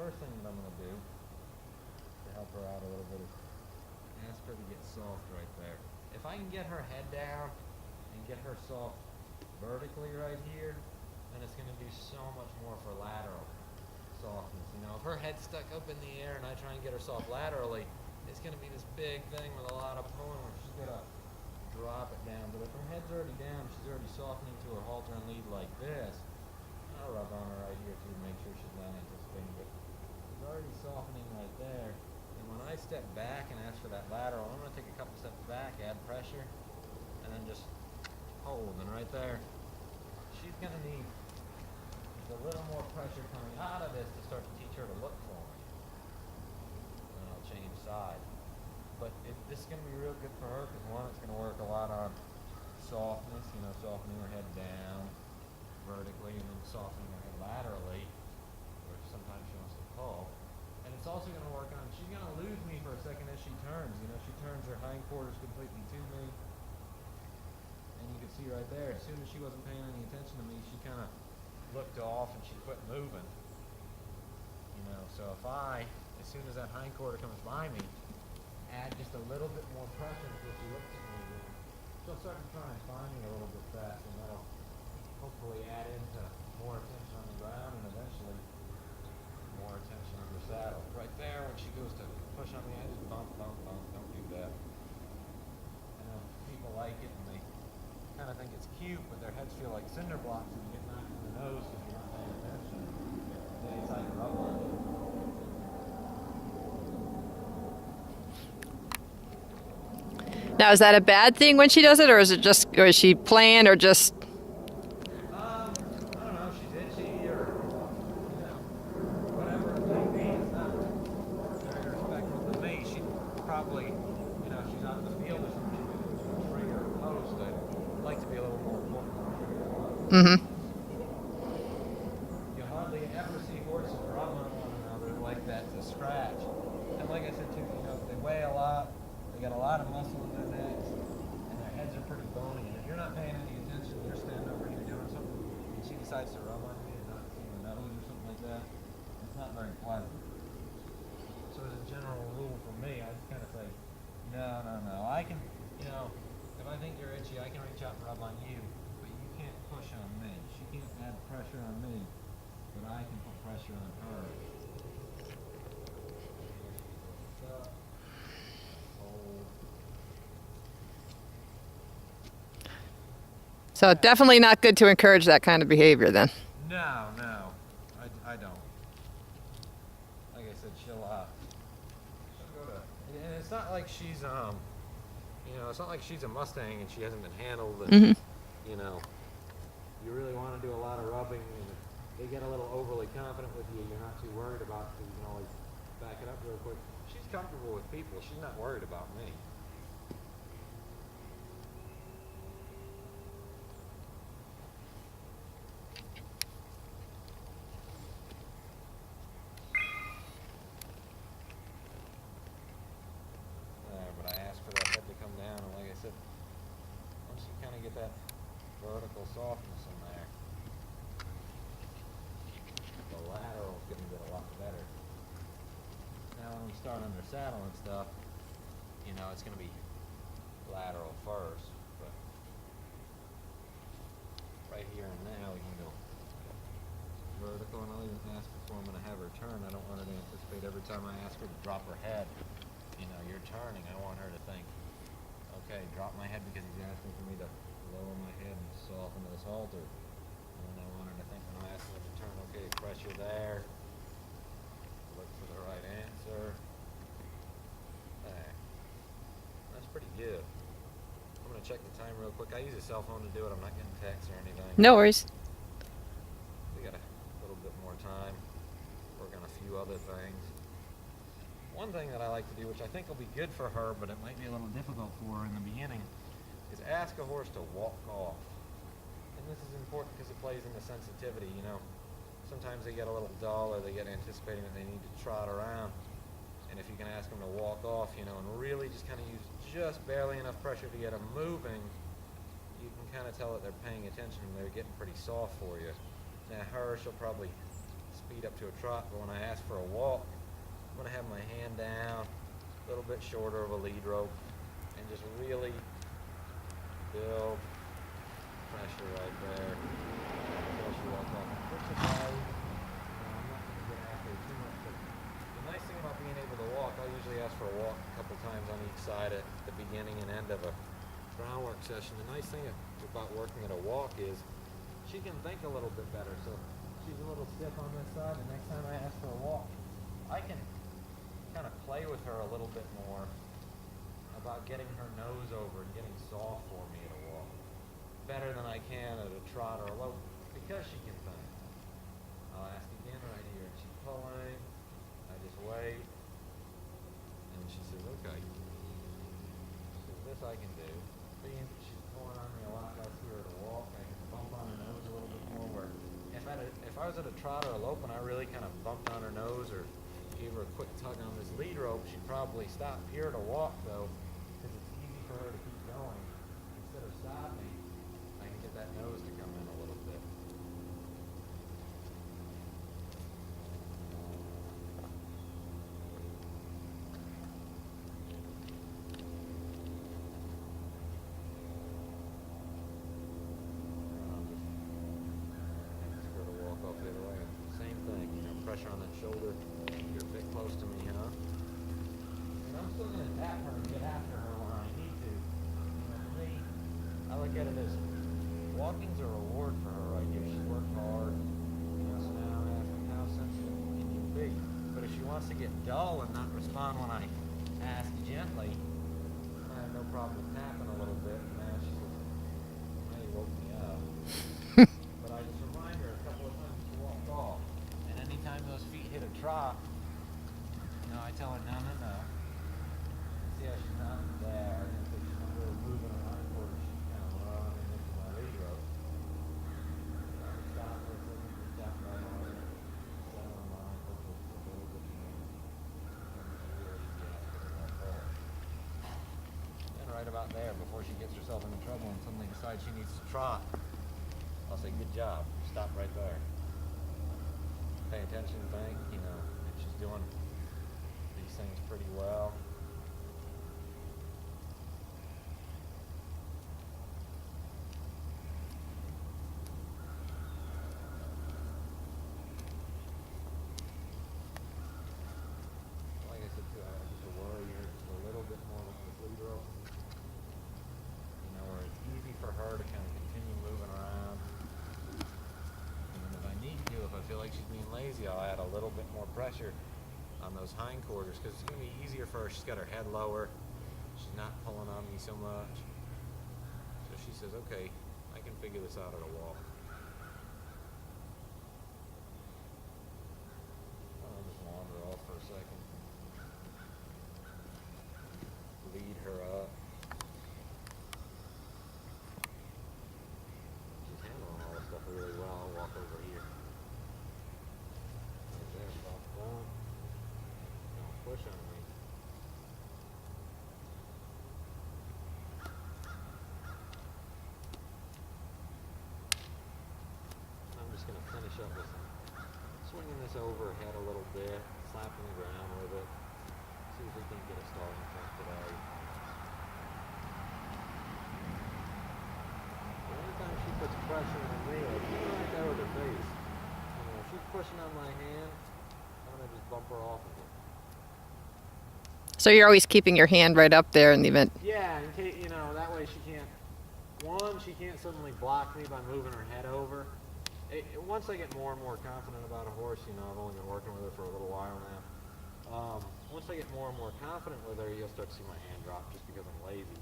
first thing that I'm going to do to help her out a little bit is ask her to get soft right there. If I can get her head down and get her soft vertically right here, then it's going to do so much more for lateral softness. You know, if her head's stuck up in the air and I try and get her soft laterally, it's going to be this big thing with a lot of pulling where she's going to drop it down. But if her head's already down, she's already softening to her halter and lead like this. I'll rub on her right here too to make sure she's not anticipating, but she's already softening right there. And when I step back and ask for that lateral, I'm going to take a couple steps back, add pressure, and then just hold. And right there, she's going to need a little more pressure coming out of this to start to teach her to look for me. And then I'll change side. But this is going to be real good for her because one, it's going to work a lot on softness, you know, softening her head down vertically and then softening her head laterally, where sometimes she wants to pull. And it's also going to work on, she's going to lose me for a second as she turns. You know, she turns her hindquarters completely to me. And you can see right there, as soon as she wasn't paying any attention to me, she kind of looked off and she quit moving. You know, so if I, as soon as that hindquarter comes by me, add just a little bit more pressure until she looks at me again, she'll start to try and find me a little bit faster, and that'll hopefully add into more attention on the ground and eventually more attention on the saddle. Right there, when she goes to push on me, I just bump, bump, bump. Don't do that. I know people like it and they kind of think it's cute, but their heads feel like cinder blocks and you get knocked in the nose because you're not paying attention. They decide to rub on you. Now, is that a bad thing when she does it, or is it just, or is she playing, or just? I don't know. She's itchy, or you know, whatever it may be. It's not very respectful to me. She probably, you know, if she's out in the field or something, she's a trigger or post. I'd like to be a little more important. Mm-hmm. You hardly ever see horses rub on one another like that to scratch. And like I said too, you know, they weigh a lot. They got a lot of muscle in their necks, and their heads are pretty bony. And if you're not paying any attention, you're standing over here doing something, and she decides to rub on you and not see the nose or something like that, it's not very pleasant. So as a general rule for me, I just kind of say, no. I can, you know, if I think you're itchy, I can reach out and rub on you, but you can't push on me. She can't add pressure on me, but I can put pressure on her. So definitely not good to encourage that kind of behavior then. No, I don't. Like I said, she'll go to, and it's not like she's, you know, it's not like she's a Mustang and she hasn't been handled and, you know, you really want to do a lot of rubbing and if they get a little overly confident with you, you're not too worried about it, so you can always back it up real quick. She's comfortable with people. She's not worried about me. Once you kind of get that vertical softness in there, the lateral is going to get a lot better. Now when we start under saddle and stuff, you know, it's going to be lateral first, but right here and now we can go vertical, and I'll even ask before I'm going to have her turn. I don't want her to anticipate every time I ask her to drop her head, you know, you're turning. I want her to think, okay, drop my head because he's asking for me to lower my head and soften this halter. And then I want her to think when I'm asking her to turn, okay, pressure there. Look for the right answer. There. That's pretty good. I'm going to check the time real quick. I use a cell phone to do it. I'm not getting texts or anything. No worries. We got a little bit more time. Work on a few other things. One thing that I like to do, which I think will be good for her, but it might be a little difficult for her in the beginning, is ask a horse to walk off. And this is important because it plays into sensitivity, you know. Sometimes they get a little dull or they get anticipating that they need to trot around. And if you can ask them to walk off, you know, and really just kind of use just barely enough pressure to get them moving, you can kind of tell that they're paying attention and they're getting pretty soft for you. Now her, she'll probably speed up to a trot, but when I ask for a walk, I'm going to have my hand down, a little bit shorter of a lead rope, and just really build pressure right there. Pressure right there. Push it away. I'm not going to get after it too much, but the nice thing about being able to walk, I usually ask for a walk a couple times on each side at the beginning and end of a groundwork session. The nice thing about working at a walk is she can think a little bit better. So she's a little stiff on this side. The next time I ask for a walk, I can kind of play with her a little bit more about getting her nose over and getting soft for me at a walk. Better than I can at a trot or a lope because she can think. I'll ask again right here. And she's pulling. I just wait. And she says, okay. She says, this I can do. Being that she's pulling on me a lot less here at a walk, I can bump on her nose a little bit more. Where if I was at a trot or a lope and I really kind of bumped on her nose or gave her a quick tug on this lead rope, she'd probably stop. Here at a walk, though, because it's easy for her to keep going, instead of stopping, I can get that nose to come in a little bit. Just go to walk off the other way. Same thing, pressure on that shoulder. You're a bit close to me, huh? And I'm still going to tap her and get after her when I need to. For me, I look at it as walking's a reward for her right here. She's worked hard. So now I'm asking, how sensitive can you be? But if she wants to get dull and not respond when I ask gently, I have no problem with tapping a little bit. And now she says, now you woke me up. But I just remind her a couple of times to walk off. And anytime those feet hit a trot, I tell her, no. See how she's not there. I think she's not really moving her hind quarters. She's kind of running into my lead rope. I can stop her for me to stop right on her. Set on my hind quarters a little bit more. And right about there, before she gets herself into trouble and suddenly decides she needs to trot, I'll say, good job. Stop right there. Pay attention, think, and she's doing these things pretty well. Like I said too, I just worry her just a little bit more with this lead rope. Where it's easy for her to kind of continue moving around. If I need to, if I feel like she's being lazy, I'll add a little bit more pressure on those hindquarters because it's going to be easier for her. She's got her head lower. She's not pulling on me so much. So she says, okay, I can figure this out at a walk. I'll just wander off for a second. Lead her up. She's handling all this stuff really well. I'll walk over here. Don't push on me. I'm just going to finish up with swinging this overhead a little bit, slapping the ground with it. See if we can get a starting point today. Anytime she puts pressure on me, like even right there with her face, if she's pushing on my hand, I'm going to just bump her off of it. So you're always keeping your hand right up there in the event. Yeah, in case, that way she can't suddenly block me by moving her head over. Once I get more and more confident about a horse, I've only been working with her for a little while now. Once I get more and more confident with her, you'll start to see my hand drop just because I'm lazy.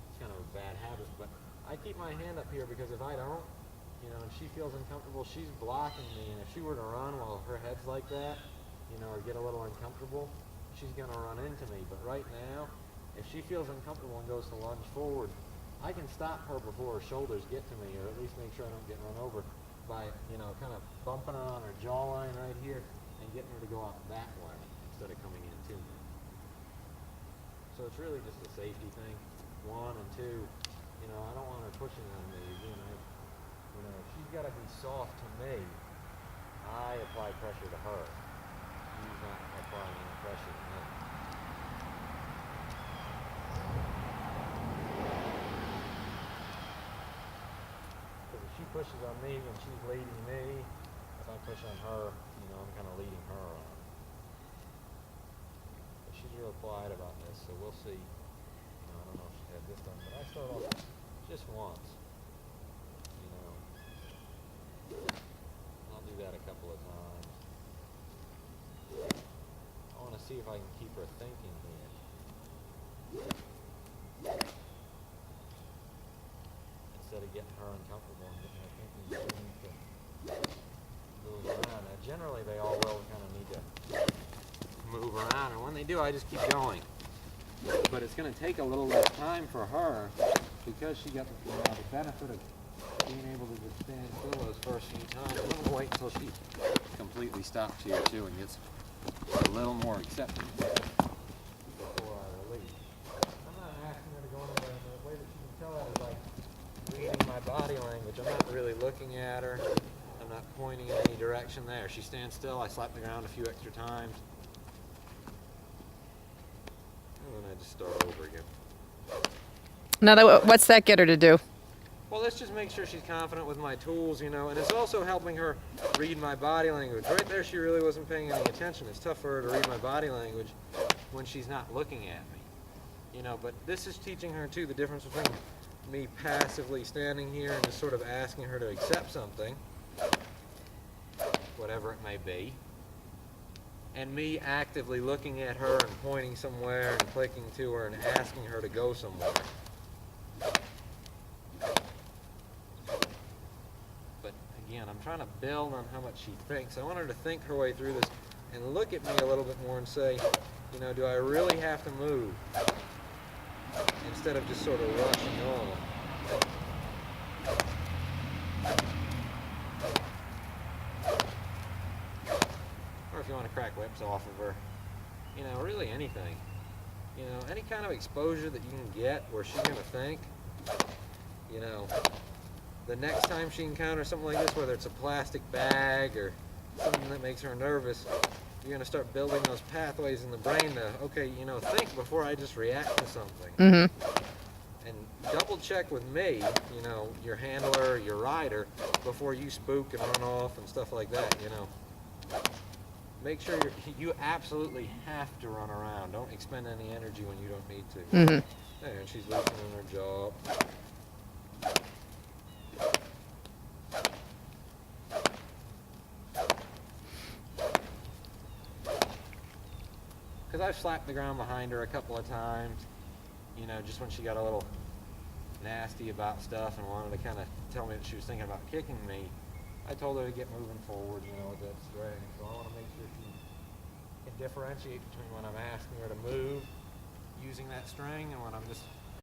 It's kind of a bad habit, but I keep my hand up here because if I don't, and she feels uncomfortable, she's blocking me, and if she were to run while her head's like that, or get a little uncomfortable, she's going to run into me. But right now, if she feels uncomfortable and goes to lunge forward, I can stop her before her shoulders get to me, or at least make sure I don't get run over by, kind of bumping her on her jawline right here and getting her to go out that way instead of coming in to me. So it's really just a safety thing, one, and two, I don't want her pushing on me. If she's got to be soft to me, I apply apply pressure to her. She's not applying any pressure to me. Because if she pushes on me when she's leading me, if I push on her, I'm kind of leading her on. But she's real quiet about this, so we'll see. I don't know if she had this done, but I start off just once. I'll do that a couple of times. I want to see if I can keep her thinking here. Instead of getting her uncomfortable and getting her thinking, she needs to move around. Now, generally, they all will kind of need to move around, and when they do, I just keep going. But it's going to take a little less time for her because she got the benefit of being able to just stand still those first few times. I'm going to wait until she completely stops here too and gets a little more accepting before I release. I'm not asking her to go anywhere. The way that she can tell that is like reading my body language. I'm not really looking at her. I'm not pointing in any direction there. She stands still. I slap the ground a few extra times. And then I just start over again. Now, what's that get her to do? Well, let's just make sure she's confident with my tools, and it's also helping her read my body language. Right there, she really wasn't paying any attention. It's tough for her to read my body language when she's not looking at me, but this is teaching her, too, the difference between me passively standing here and just sort of asking her to accept something, whatever it may be, and me actively looking at her and pointing somewhere and clicking to her and asking her to go somewhere. Again, I'm trying to build on how much she thinks. I want her to think her way through this and look at me a little bit more and say, do I really have to move? Instead of just sort of rushing on. Or if you want to crack whips off of her, really anything. Any kind of exposure that you can get where she's going to think, the next time she encounters something like this, whether it's a plastic bag or something that makes her nervous, you're going to start building those pathways in the brain to, okay, think before I just react to something. Mm-hmm. And double check with me, your handler, your rider, before you spook and run off and stuff like that, Make sure you absolutely have to run around. Don't expend any energy when you don't need to. Mm-hmm. There, and she's loosening her jaw. Because I've slapped the ground behind her a couple of times, just when she got a little nasty about stuff and wanted to kind of tell me that she was thinking about kicking me. I told her to get moving forward, with that string. So I want to make sure she can differentiate between when I'm asking her to move using that string and when I'm just